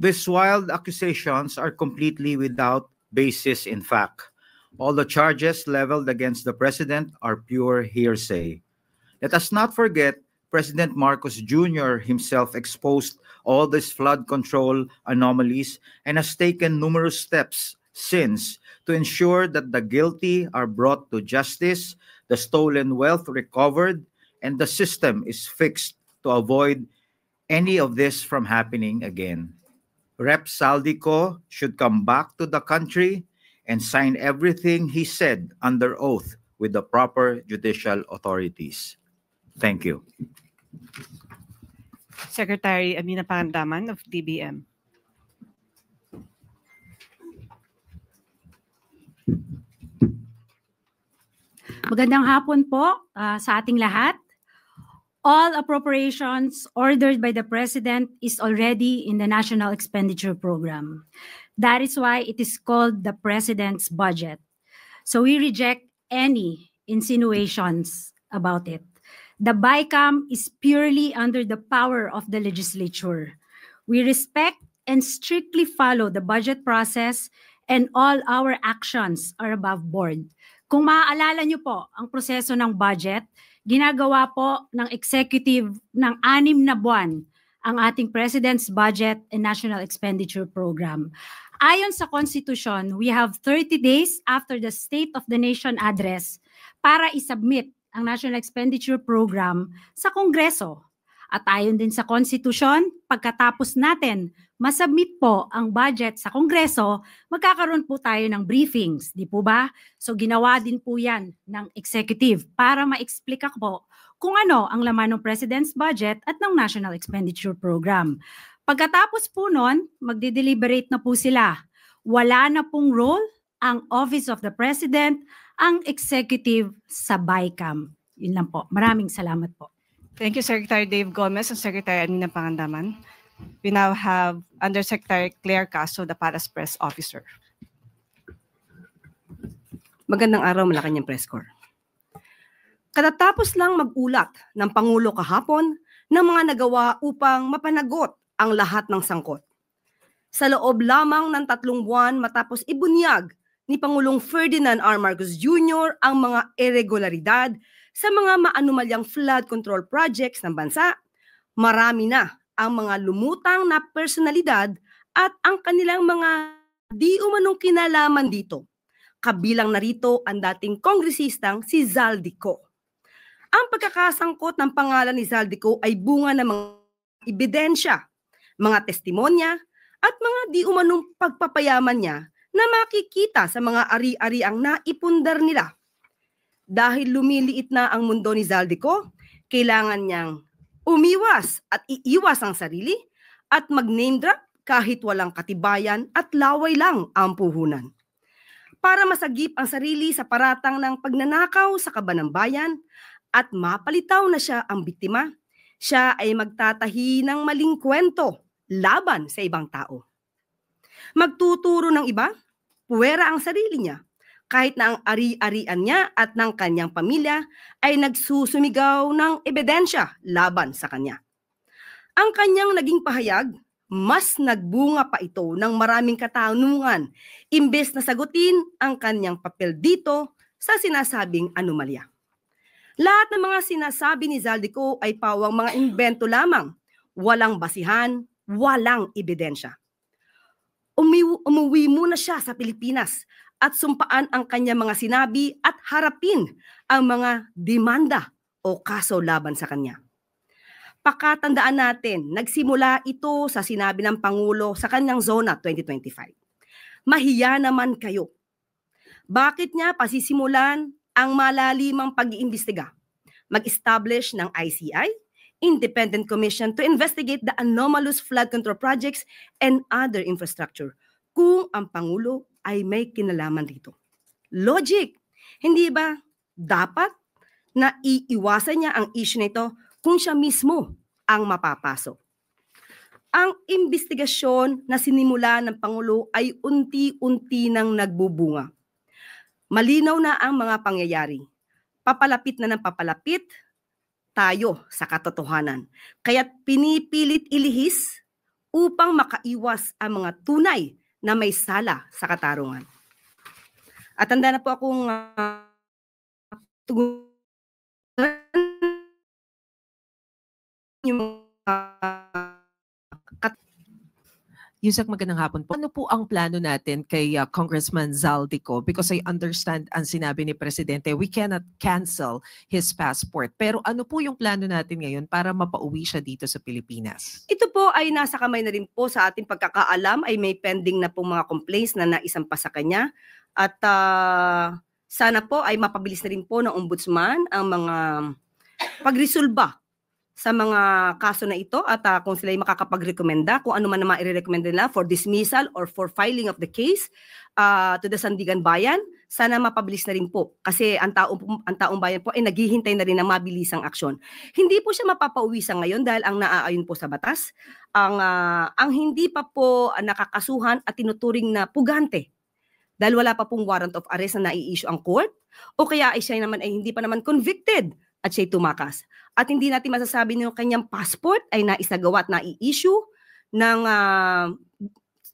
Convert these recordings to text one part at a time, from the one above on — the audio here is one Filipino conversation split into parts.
These wild accusations are completely without basis in fact. All the charges leveled against the president are pure hearsay. Let us not forget President Marcos Jr. himself exposed all these flood control anomalies and has taken numerous steps since to ensure that the guilty are brought to justice, the stolen wealth recovered, and the system is fixed to avoid any of this from happening again. Rep. Saldico should come back to the country and sign everything he said under oath with the proper judicial authorities. Thank you. Secretary Amina Pangandaman of DBM. Magandang hapon po sa ating lahat. All appropriations ordered by the President is already in the National Expenditure Program. That is why it is called the President's Budget. So we reject any insinuations about it. The BICAM is purely under the power of the legislature. We respect and strictly follow the budget process and all our actions are above board. Kung maaalala niyo po ang proseso ng budget, ginagawa po ng executive ng 6 na buwan ang ating President's Budget and National Expenditure Program. Ayon sa Constitution, we have 30 days after the State of the Nation Address para isubmit ang National Expenditure Program sa Kongreso. At ayon din sa Constitution, pagkatapos natin masubmit po ang budget sa Kongreso, magkakaroon po tayo ng briefings, di po ba? So ginawa din po yan ng executive para ma-explica po kung ano ang laman ng President's Budget at ng National Expenditure Program. Pagkatapos po nun, magde-deliberate na po sila. Wala na pong role ang Office of the President, ang executive sa BICAM. Yun lang po. Maraming salamat po. Thank you, Secretary Dave Gomez and Secretary Amina Pangandaman. We now have Undersecretary Claire Caso, the Paras Press Officer. Magandang araw, Malacanang Press Corps. Katatapos lang mag-ulat ng Pangulo kahapon ng mga nagawa upang mapanagot ang lahat ng sangkot. Sa loob lamang ng 3 buwan matapos ibunyag ni Pangulong Ferdinand R. Marcos Jr. ang mga irregularidad sa mga maanumalyang flood control projects ng bansa, marami na ang mga lumutang na personalidad at ang kanilang mga di umanong kinalaman dito. Kabilang narito ang dating kongresistang si Zaldico. Ang pagkakasangkot ng pangalan ni Zaldico ay bunga ng mga ebidensya, mga testimonya, at mga di umanong pagpapayaman niya na makikita sa mga ari-ariang naipundar nila. Dahil lumiliit na ang mundo ni Zaldico, kailangan niyang umiwas at iiwas ang sarili at mag-name drop kahit walang katibayan at laway lang ang puhunan. Para masagip ang sarili sa paratang ng pagnanakaw sa kaban ng bayan at mapalitaw na siya ang biktima, siya ay magtatahi ng maling kwento laban sa ibang tao. Magtuturo ng iba, puwera ang sarili niya, kahit na ang ari-arian niya at ng kanyang pamilya ay nagsusumigaw ng ebidensya laban sa kanya. Ang kanyang naging pahayag, mas nagbunga pa ito ng maraming katanungan imbes na sagutin ang kanyang papel dito sa sinasabing anomalya. Lahat ng mga sinasabi ni Zaldico ay pawang mga imbento lamang, walang basihan, walang ebidensya. Umuwi muna siya sa Pilipinas at sumpaan ang kanyang mga sinabi at harapin ang mga demanda o kaso laban sa kanya. Pakatandaan natin, nagsimula ito sa sinabi ng Pangulo sa kanyang Zona 2025. Mahiya naman kayo. Bakit niya pasisimulan ang malalimang pag-iimbestiga? Mag-establish ng ICI, Independent Commission to investigate the anomalous flood control projects and other infrastructure kung ang Pangulo ay may kinalaman dito. Logic. Hindi ba dapat na iiwasan niya ang issue nito kung siya mismo ang mapapasok? Ang investigasyon na sinimula ng Pangulo ay unti-unti nang nagbubunga. Malinaw na ang mga pangyayari. Papalapit na ng papalapit tayo sa katotohanan. Kaya't pinipilit ilihis upang makaiwas ang mga tunay na may sala sa katarungan. At handa na po akong tugunan yung Yusek, magandang hapon po. Ano po ang plano natin kay Congressman Zaldico? Because I understand ang sinabi ni Presidente, we cannot cancel his passport. Pero ano po yung plano natin ngayon para mapauwi siya dito sa Pilipinas? Ito po ay nasa kamay na rin po sa ating pagkakaalam, ay may pending na po mga complaints na naisampa sa kanya. At sana po ay mapabilis na rin po ng ombudsman ang mga pagresolba sa mga kaso na ito at kung sila ay makakapag-rekomenda, kung ano man naman i-recommend nila for dismissal or for filing of the case to the Sandigan Bayan, sana mapabilis na rin po. Kasi ang taong bayan po ay naghihintay na rin ng mabilisang aksyon. Hindi po siya mapapauwi sa ngayon dahil ang naaayon po sa batas, ang hindi pa po nakakasuhan at tinuturing na pugante dahil wala pa pong warrant of arrest na nai-issue ang court o kaya ay siya naman ay hindi pa naman convicted at siya'y tumakas. At hindi natin masasabi na yung kanyang passport ay naisagawa at nai-issue ng,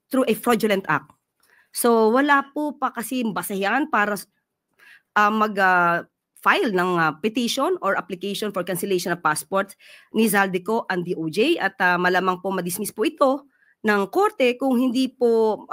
through a fraudulent act. So wala po pa kasi basehan para mag-file ng petition or application for cancellation of passport ni Zaldico and DOJ at malamang po madismiss po ito ng korte kung hindi po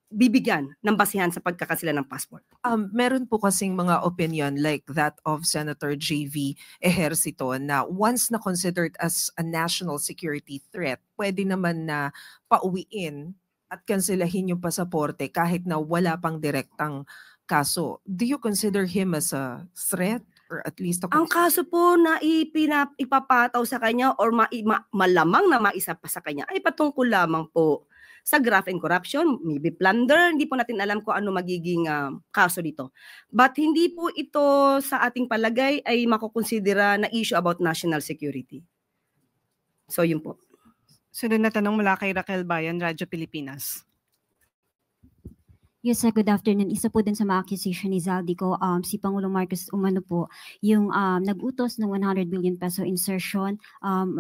bibigyan ng basehan sa pagkakansela ng passport. Meron po kasing mga opinion like that of Senator J.V. Ejercito na once na considered as a national security threat, pwede naman na pauwiin at kanselahin yung pasaporte kahit na wala pang direktang kaso. Do you consider him as a threat? Or at least ang kaso po na ipapataw sa kanya or malamang na maisa pa sa kanya ay patungkol lamang po sa graft and corruption, maybe plunder, hindi po natin alam kung ano magiging kaso dito. But hindi po ito sa ating palagay ay makukonsidera na issue about national security. So yun po. Sunod na tanong mula kay Raquel Bayan, Radyo Pilipinas. Yes, sir. Good afternoon. Isa po din sa mga accusation ni Zaldico, si Pangulong Marcos umano po, yung nag-utos ng 100 billion peso insertion,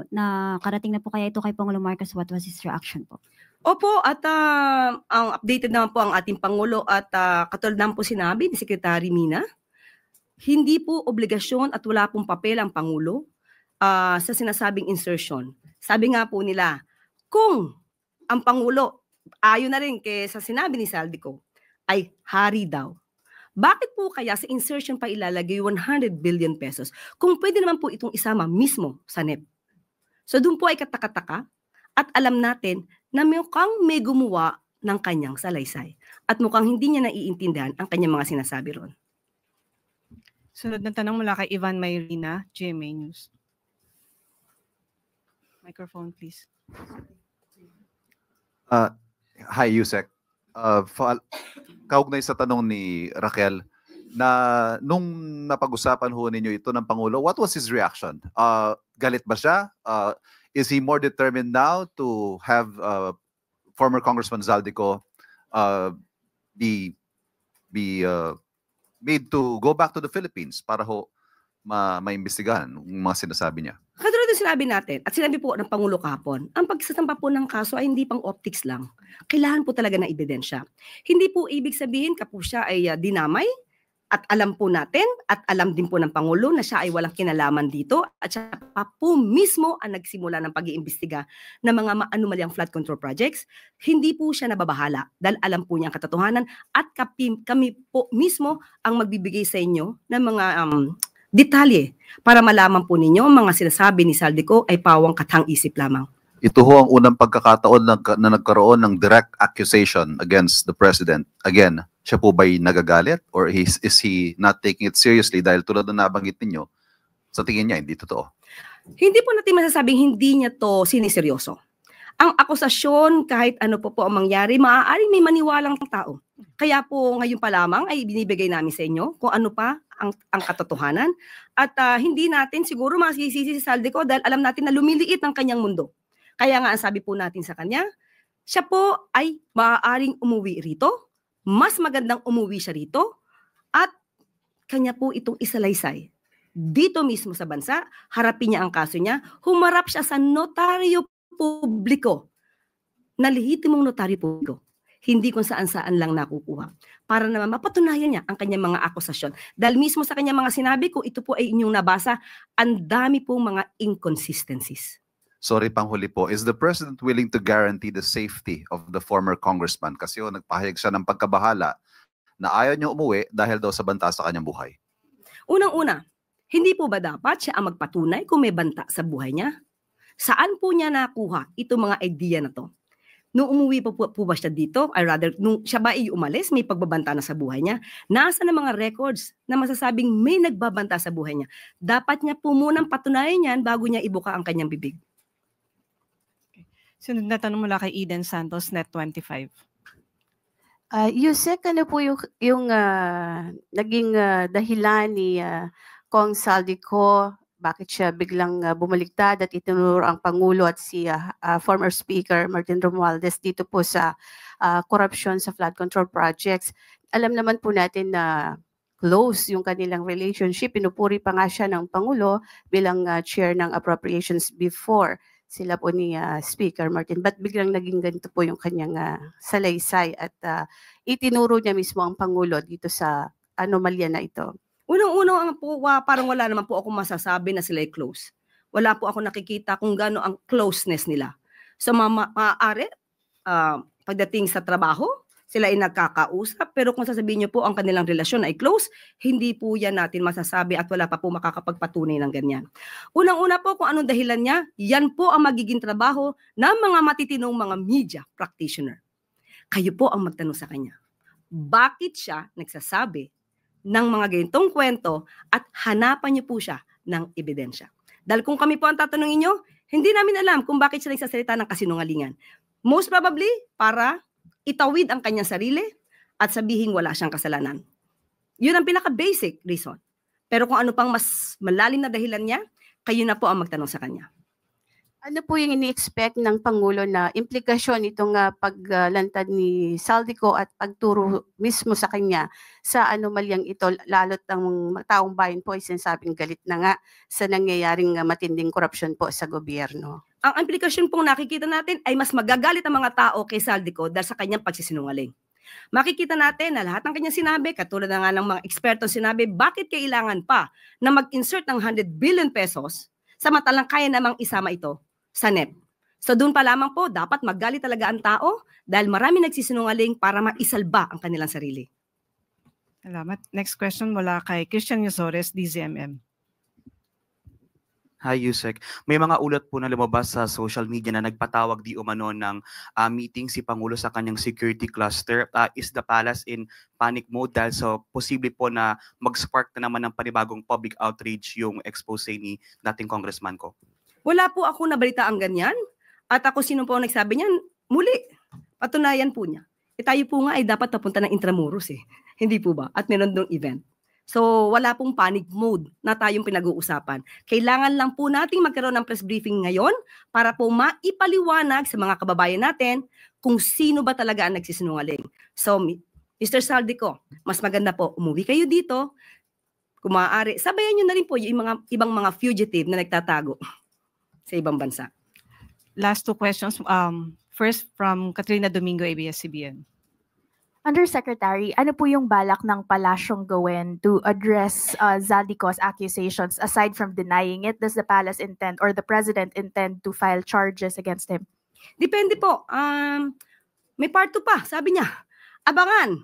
na karating na po kaya ito kay Pangulong Marcos, what was his reaction po? Opo, at ang updated naman po ang ating Pangulo at katulad naman po sinabi ni Secretary Mina, hindi po obligasyon at wala pong papel ang Pangulo sa sinasabing insertion. Sabi nga po nila, kung ang Pangulo, ayon na rin sa sinabi ni Zaldico, ay hari daw. Bakit po kaya sa insertion pa ilalagay 100 billion pesos kung pwede naman po itong isama mismo sa NEP? So doon po ay katakataka at alam natin na mukhang may gumawa ng kanyang salaysay at mukhang hindi niya naiintindihan ang kanyang mga sinasabi ron. Sunod na tanong mula kay Ivan Mayrina, GMA News. Microphone, please. Hi, Yusek. Kaugnay sa tanong ni Raquel, na nung napag-usapan ho ninyo ito ng Pangulo, what was his reaction? Galit ba siya? Is he more determined now to have former Congressman Zaldico be made to go back to the Philippines para ho maimbestigahan yung mga sinasabi niya? Katulad ng sinabi natin, at sinabi po ng Pangulo kahapon, ang pagsasampa po ng kaso ay hindi pang optics lang. Kailangan po talaga ng ebidensya. Hindi po ibig sabihin po siya ay dinamay, at alam po natin, at alam din po ng Pangulo na siya ay walang kinalaman dito, at siya pa po mismo ang nagsimula ng pag-iimbestiga ng mga anomalyang flood control projects. Hindi po siya nababahala dahil alam po niya ang katotohanan at kami po mismo ang magbibigay sa inyo ng mga detalye para malaman po ninyo mga sinasabi ni Zaldico ay pawang katang-isip lamang. Ito ho ang unang pagkakataon na nagkaroon ng direct accusation against the President. Again, siya po ba'y nagagalit or is he not taking it seriously dahil tulad na nabanggit ninyo, sa tingin niya hindi totoo? Hindi po natin masasabing hindi niya to siniseryoso. Ang akusasyon, kahit ano po ang mangyari, maaaring may maniwalang tao. Kaya po ngayon pa lamang ay binibigay namin sa inyo kung ano pa ang katotohanan. At hindi natin siguro masisisi si Zaldico dahil alam natin na lumiliit ang kanyang mundo. Kaya nga ang sabi po natin sa kanya, siya po ay maaaring umuwi rito, mas magandang umuwi siya rito, at kanya po itong isalaysay. Dito mismo sa bansa, harapin niya ang kaso niya, humarap siya sa notaryo publiko na lehitimong notaryo publiko, hindi kung saan-saan lang nakukuha. Para naman mapatunayan niya ang kanyang mga akusasyon. Dahil mismo sa kanyang mga sinabi, kung ito po ay inyong nabasa, ang dami pong mga inconsistencies. Sorry, panghuli po. Is the President willing to guarantee the safety of the former congressman? Kasi nagpahayag siya ng pagkabahala na ayaw niya umuwi dahil daw sa banta sa kanyang buhay. Unang-una, hindi po ba dapat siya ang magpatunay kung may banta sa buhay niya? Saan po niya nakuha itong mga idea na to? Nung umuwi po ba siya dito, or rather, nung siya ba ay umalis, may pagbabanta na sa buhay niya? Nasa na mga records na masasabing may nagbabanta sa buhay niya? Dapat niya po munang patunayan yan bago niya ibuka ang kanyang bibig. Sunod na tanong mula kay Eden Santos, Net 25. Yusek, ano po yung naging dahilan ni Kong Saldico, bakit siya biglang bumaliktad at itinuro ang Pangulo at si former Speaker Martin Romualdez dito po sa corruption sa flood control projects? Alam naman po natin na close yung kanilang relationship. Pinupuri pa nga siya ng Pangulo bilang chair ng appropriations before sila po ni Speaker Martin. But biglang naging ganito po yung kanyang salaysay at itinuro niya mismo ang Pangulo dito sa anomalya na ito? Unang-unang po, parang wala naman po ako masasabi na sila ay close. Wala po ako nakikita kung gaano ang closeness nila. So maaari, pagdating sa trabaho, sila ay nagkakausap, pero kung sasabihin niyo po ang kanilang relasyon ay close, hindi po yan natin masasabi at wala pa po makakapagpatunay ng ganyan. Unang-una po kung anong dahilan niya, yan po ang magiging trabaho ng mga matitinong mga media practitioner. Kayo po ang magtanong sa kanya. Bakit siya nagsasabi ng mga ganitong kwento at hanapan niyo po siya ng ebidensya? Dahil kung kami po ang tatanungin niyo, hindi namin alam kung bakit siya nagsasalita ng kasinungalingan. Most probably, para itawid ang kanyang sarili at sabihin wala siyang kasalanan. Yun ang pinaka-basic reason. Pero kung ano pang mas malalim na dahilan niya, kayo na po ang magtanong sa kanya. Ano po yung ini-expect ng Pangulo na implikasyon itong paglantad ni Saldico at pagturo mismo sa kanya sa anomalyang ito, lalo't ang taong bayan po ay sinasabing galit na nga sa nangyayaring matinding korupsyon po sa gobyerno? Ang implikasyon pong nakikita natin ay mas magagalit ang mga tao kay Saldico dahil sa kanyang pagsisinungaling. Makikita natin na lahat ng kanyang sinabi, katulad na nga ng mga eksperto sinabi, bakit kailangan pa na mag-insert ng 100 billion pesos samantalang kaya namang isama ito sa NEP. So doon pa lamang po, dapat magalit talaga ang tao dahil marami nagsisinungaling para maisalba ang kanilang sarili. Salamat. Next question mula kay Christian Yosores, DZMM. Hi, Yusek. May mga ulat po na lumabas sa social media na nagpatawag di umano ng meeting si Pangulo sa kanyang security cluster. Is the palace in panic mode dahil so posible po na mag-spark na naman ng panibagong public outrage yung expose ni dating congressman ko? Wala po ako nabalita ang ganyan. At ako sino po ang nagsabi niyan? Muli, patunayan po niya. Tayo po nga ay dapat napunta ng Intramuros eh. Hindi po ba? At meron doong event. So wala pong panic mode na tayong pinag-uusapan. Kailangan lang po nating magkaroon ng press briefing ngayon para po maipaliwanag sa mga kababayan natin kung sino ba talaga ang nagsisinungaling. So Mr. Saldico, mas maganda po umuwi kayo dito. Kung maaari, sabayan nyo na rin po yung mga ibang mga fugitive na nagtatago sa ibang bansa. Last two questions. First from Katrina Domingo, ABS-CBN. Undersecretary, ano po yung balak ng palasyong gawin to address Zaldico's accusations? Aside from denying it, does the palace intend or the president intend to file charges against him? Depende po. May part 2 pa, sabi niya. Abangan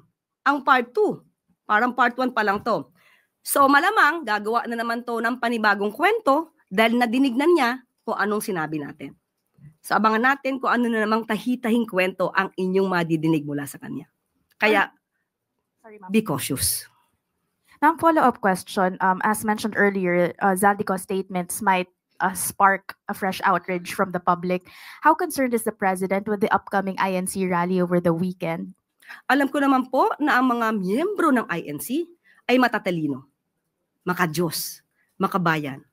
ang part 2. Parang part 1 pa lang to. So malamang gagawa na naman to ng panibagong kwento dahil nadinignan niya kung anong sinabi natin. So abangan natin kung ano na namang tahitahing kwento ang inyong madidinig mula sa kanya. Kaya, be cautious. Now, follow-up question. As mentioned earlier, Zaldico's statements might spark a fresh outrage from the public. How concerned is the president with the upcoming INC rally over the weekend? Alam ko naman po na ang mga miyembro ng INC ay matatalino, makadiyos, makabayan.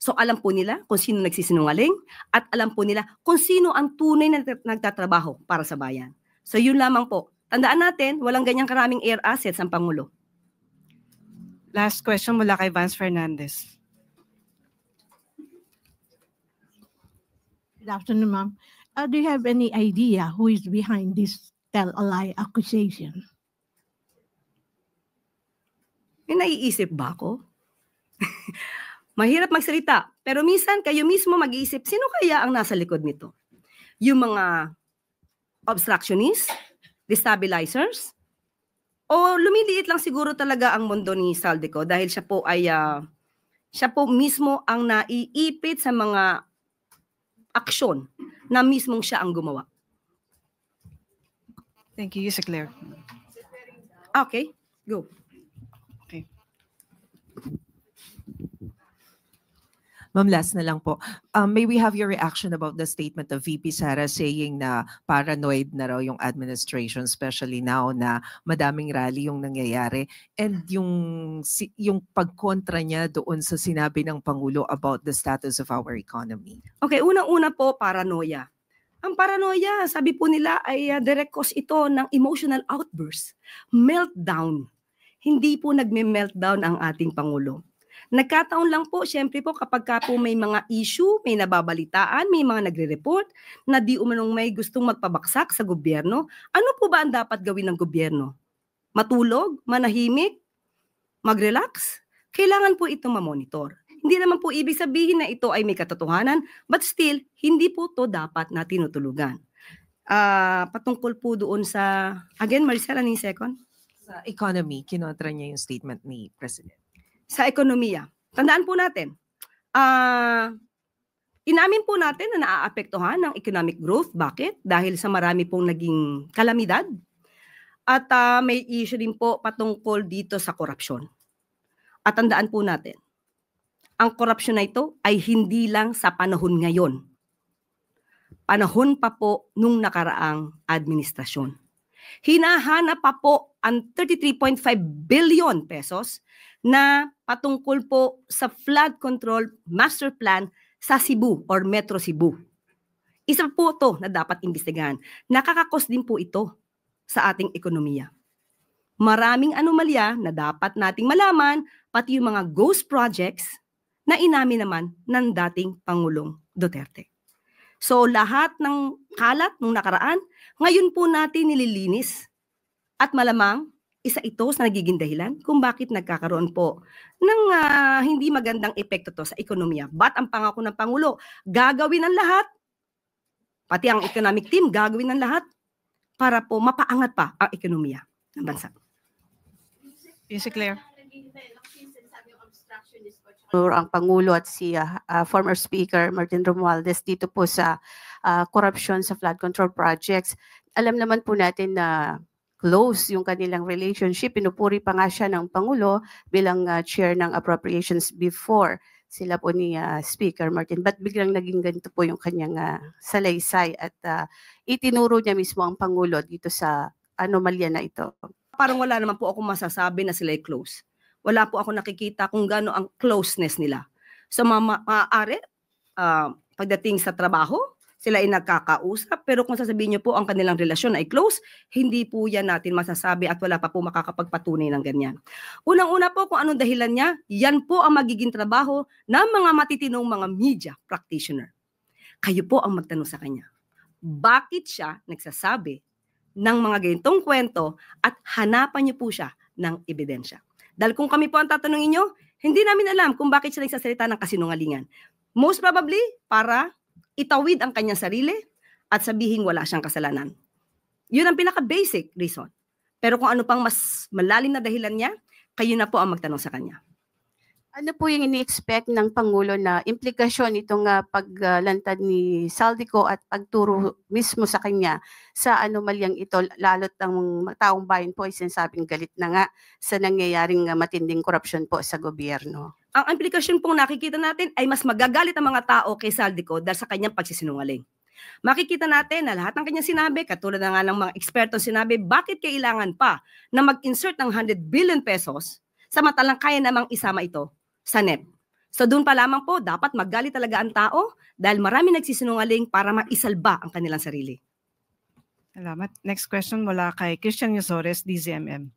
So alam po nila kung sino nagsisinungaling at alam po nila kung sino ang tunay na nagtatrabaho para sa bayan. So yun lamang po. Tandaan natin, walang ganyang karaming air assets ang Pangulo. Last question mula kay Vance Fernandez. Good afternoon, ma'am. Do you have any idea who is behind this tell-a-lie accusation? May naiisip ba ako? Mahirap magsalita, pero minsan kayo mismo mag-iisip, sino kaya ang nasa likod nito? Yung mga obstructionists, destabilizers, o lumiliit lang siguro talaga ang mundo ni Saldico dahil siya po mismo ang naiipit sa mga aksyon na mismong siya ang gumawa. Thank you, Yusek Claire. Okay, go. Okay. Ma'am, last na lang po. May we have your reaction about the statement of VP Sara saying na paranoid na raw yung administration, especially now na madaming rally yung nangyayari, and yung pagkontra niya doon sa sinabi ng Pangulo about the status of our economy? Okay, unang-una po, paranoia. Ang paranoia, sabi po nila, ay direct cause ito ng emotional outburst, meltdown. Hindi po nagme-meltdown ang ating Pangulo. Nagkataon lang po, syempre po kapag ka po may mga issue, may nababalitaan, may mga nagre-report na di umanong may gustong magpabaksak sa gobyerno, ano po ba ang dapat gawin ng gobyerno? Matulog? Manahimik? Mag-relax? Kailangan po itong mamonitor. Hindi naman po ibig sabihin na ito ay may katotohanan, but still, hindi po to dapat na tinutulugan. Patungkol po doon sa, again, Maricel, ano yung second? Sa economy, kinontra niya yung statement ni President. Sa ekonomiya. Tandaan po natin, inamin po natin na naaapektuhan ng economic growth. Bakit? Dahil sa marami pong naging kalamidad. At may issue din po patungkol dito sa korupsyon. At tandaan po natin, ang korupsyon na ito ay hindi lang sa panahon ngayon. Panahon pa po nung nakaraang administrasyon. Hinahanap pa po ang 33.5 billion pesos na patungkol po sa flood control master plan sa Cebu or Metro Cebu. Isa po ito na dapat imbestigahan. Nakakakos din po ito sa ating ekonomiya. Maraming anomalya na dapat nating malaman, pati yung mga ghost projects na inamin naman ng dating Pangulong Duterte. So lahat ng kalat nung nakaraan, ngayon po natin nililinis at malamang isa ito sa nagiging dahilan kung bakit nagkakaroon po ng hindi magandang epekto to sa ekonomiya. But ang pangako ng Pangulo, gagawin ang lahat, pati ang economic team, gagawin ang lahat para po mapaangat pa ang ekonomiya ng bansa. Yusek Claire. Ang Pangulo at si former Speaker Martin Romualdez dito po sa corruption sa flood control projects. Alam naman po natin na close yung kanilang relationship. Pinupuri pa nga siya ng Pangulo bilang chair ng appropriations before sila po ni Speaker Martin. But biglang naging ganito po yung kanyang salaysay at itinuro niya mismo ang Pangulo dito sa anomalya na ito. Parang wala naman po ako masasabi na sila ay close. Wala po ako nakikita kung gaano ang closeness nila. So maaari, pagdating sa trabaho, sila ay nagkakausap, pero kung sasabihin niyo po ang kanilang relasyon ay close, hindi po yan natin masasabi at wala pa po makakapagpatunay ng ganyan. Unang-una po kung anong dahilan niya, yan po ang magiging trabaho ng mga matitinong mga media practitioner. Kayo po ang magtanong sa kanya. Bakit siya nagsasabi ng mga ganitong kwento at hanapan niyo po siya ng ebidensya? Dahil kung kami po ang tatanungin niyo, hindi namin alam kung bakit siya nagsasalita ng kasinungalingan. Most probably, para itawid ang kanyang sarili at sabihin wala siyang kasalanan. Yun ang pinaka-basic reason. Pero kung ano pang mas malalim na dahilan niya, kayo na po ang magtanong sa kanya. Ano po yung ini-expect ng Pangulo na implikasyon itong paglantad ni Saldico at pagturo mismo sa kanya sa anomalyang ito, lalo't ang taong bayan po ay sinasabing galit na nga sa nangyayaring matinding korupsyon po sa gobyerno? Ang implikasyon pong nakikita natin ay mas magagalit ang mga tao kay Saldico dahil sa kanyang pagsisinungaling. Makikita natin na lahat ng kanyang sinabi, katulad na nga ng mga eksperto sinabi, bakit kailangan pa na mag-insert ng 100 billion pesos samantalang kaya namang isama ito sa NEP. So doon pa lamang po, dapat magalit talaga ang tao dahil marami nagsisinungaling para maisalba ang kanilang sarili. Salamat. Next question mula kay Christian Yusores, DZMM.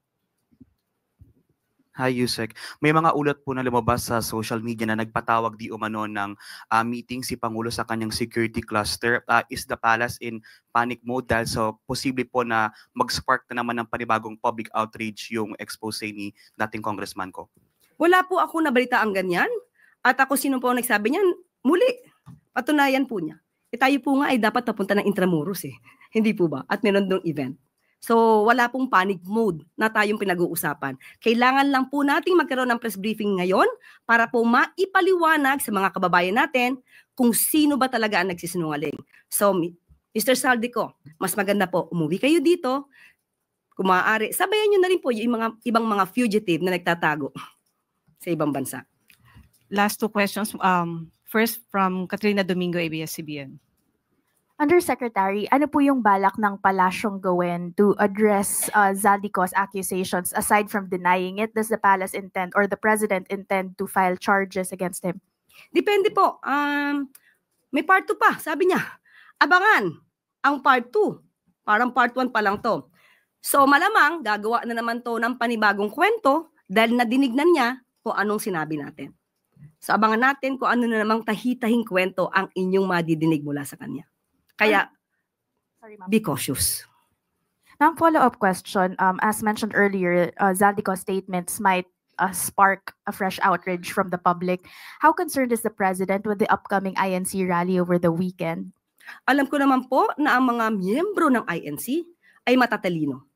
Hi, Yusek. May mga ulat po na lumabas sa social media na nagpatawag di umano ng meeting si Pangulo sa kanyang security cluster. Is the palace in panic mode dahil so posible po na mag-spark na naman ng panibagong public outrage yung expose ni dating congressman ko? Wala po ako nabalita ang ganyan. At ako sino po ang nagsabi niyan? Muli, patunayan po niya. Tayo po nga ay dapat napunta ng Intramuros Hindi po ba? At meron doong event. So wala pong panic mode na tayong pinag-uusapan. Kailangan lang po nating magkaroon ng press briefing ngayon para po maipaliwanag sa mga kababayan natin kung sino ba talaga ang nagsisinungaling. So Mr. Saldico, mas maganda po umuwi kayo dito. Kung maaari, sabayan nyo na rin po yung mga ibang mga fugitive na nagtatago sa ibang bansa. Last two questions. First from Katrina Domingo, ABS-CBN. Undersecretary, ano po yung balak ng palasyong gawin to address Zaldico's accusations? Aside from denying it, does the palace intend or the president intend to file charges against him? Depende po. May part 2 pa, sabi niya. Abangan ang part 2. Parang part 1 pa lang to. So malamang gagawa na naman to ng panibagong kwento dahil nadinignan niya kung anong sinabi natin. So abangan natin kung ano na namang tahitahing kwento ang inyong madidinig mula sa kanya. Kaya, be cautious. Ma'am, follow-up question. As mentioned earlier, Zaldico's statements might spark a fresh outrage from the public. How concerned is the president with the upcoming INC rally over the weekend? Alam ko naman po na ang mga miyembro ng INC ay matatalino,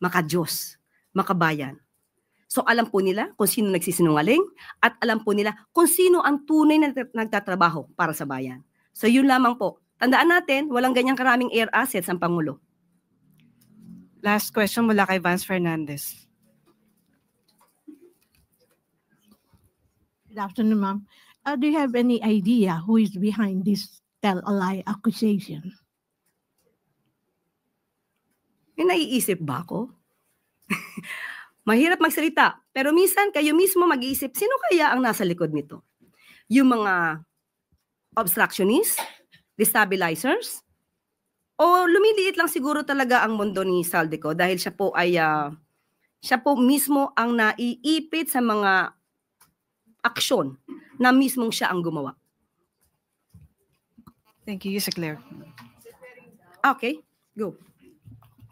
makadiyos, makabayan. So alam po nila kung sino nagsisinungaling at alam po nila kung sino ang tunay na nagtatrabaho para sa bayan. So yun lamang po. Tandaan natin, walang ganyang karaming air assets ang Pangulo. Last question mula kay Vance Fernandez. Good afternoon, ma'am. Do you have any idea who is behind this tell-a-lie accusation? May naiisip ba ako? Mahirap magsalita, pero minsan kayo mismo mag-iisip, sino kaya ang nasa likod nito? Yung mga obstructionists, destabilizers, o lumiliit lang siguro talaga ang mundo ni Saldico dahil siya po mismo ang naiipit sa mga aksyon na mismong siya ang gumawa. Thank you, Yusek Claire. Okay, go.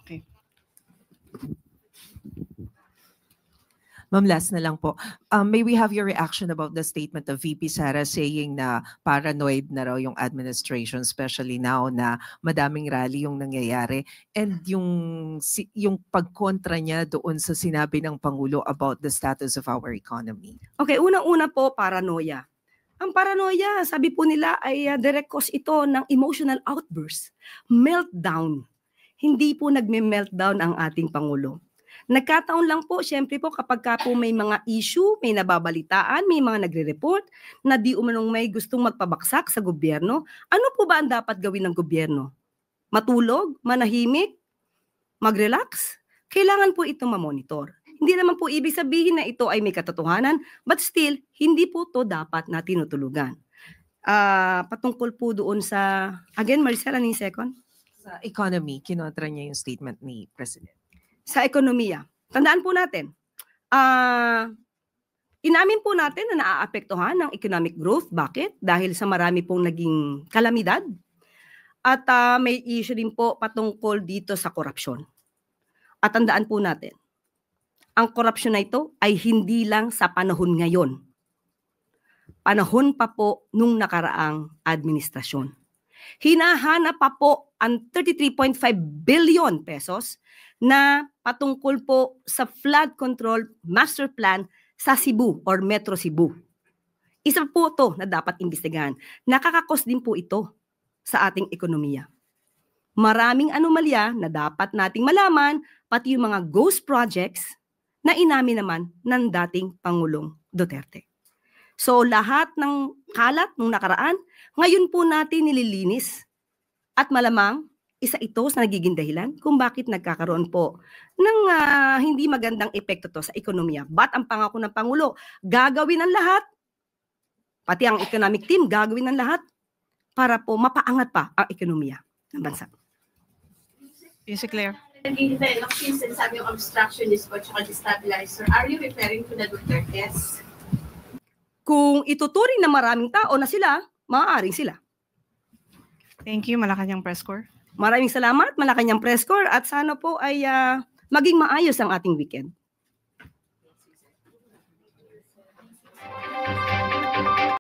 Okay. Ma'am, last na lang po. May we have your reaction about the statement of VP Sara saying na paranoid na raw yung administration, especially now na madaming rally yung nangyayari, and yung pagkontra niya doon sa sinabi ng Pangulo about the status of our economy? Okay, unang-una po, paranoia. Ang paranoia, sabi po nila, ay direct cause ito ng emotional outburst, meltdown. Hindi po nagme-meltdown ang ating Pangulo. Nagkataon lang po, syempre po kapag ka po may mga issue, may nababalitaan, may mga nagre-report na di umanong may gustong magpabaksak sa gobyerno, ano po ba ang dapat gawin ng gobyerno? Matulog? Manahimik? Mag-relax? Kailangan po itong ma-monitor. Hindi naman po ibig sabihin na ito ay may katotohanan, but still, hindi po to dapat na tinutulugan. Patungkol po doon sa, again, Maricel, ano yung second? Sa economy, kinontra niya yung statement ni President. Sa ekonomiya. Tandaan po natin, inamin po natin na naaapektuhan ng economic growth. Bakit? Dahil sa marami pong naging kalamidad. At may issue din po patungkol dito sa korupsyon. At tandaan po natin, ang korupsyon na ito ay hindi lang sa panahon ngayon. Panahon pa po nung nakaraang administrasyon. Hinahanap pa po ang 33.5 billion pesos na patungkol po sa flood control master plan sa Cebu or Metro Cebu. Isa po ito na dapat imbestigahan. Nakakakos din po ito sa ating ekonomiya. Maraming anomalya na dapat nating malaman, pati yung mga ghost projects na inamin naman ng dating Pangulong Duterte. So lahat ng kalat nung nakaraan, ngayon po natin nililinis at malamang isa ito sa nagiging dahilan kung bakit nagkakaroon po ng hindi magandang epekto to sa ekonomiya. But ang pangako ng Pangulo, gagawin ang lahat, pati ang economic team, gagawin ang lahat para po mapaangat pa ang ekonomiya ng bansa. Yusek Claire. Nag-develop since sabi yung obstructionist po at destabilizer. Are you referring to the Dutertes? Kung ituturing na maraming tao na sila, maaaring sila. Thank you, Malacanang Press Corps. Maraming salamat, Malacanang Press Corps, at sana po ay maging maayos ang ating weekend.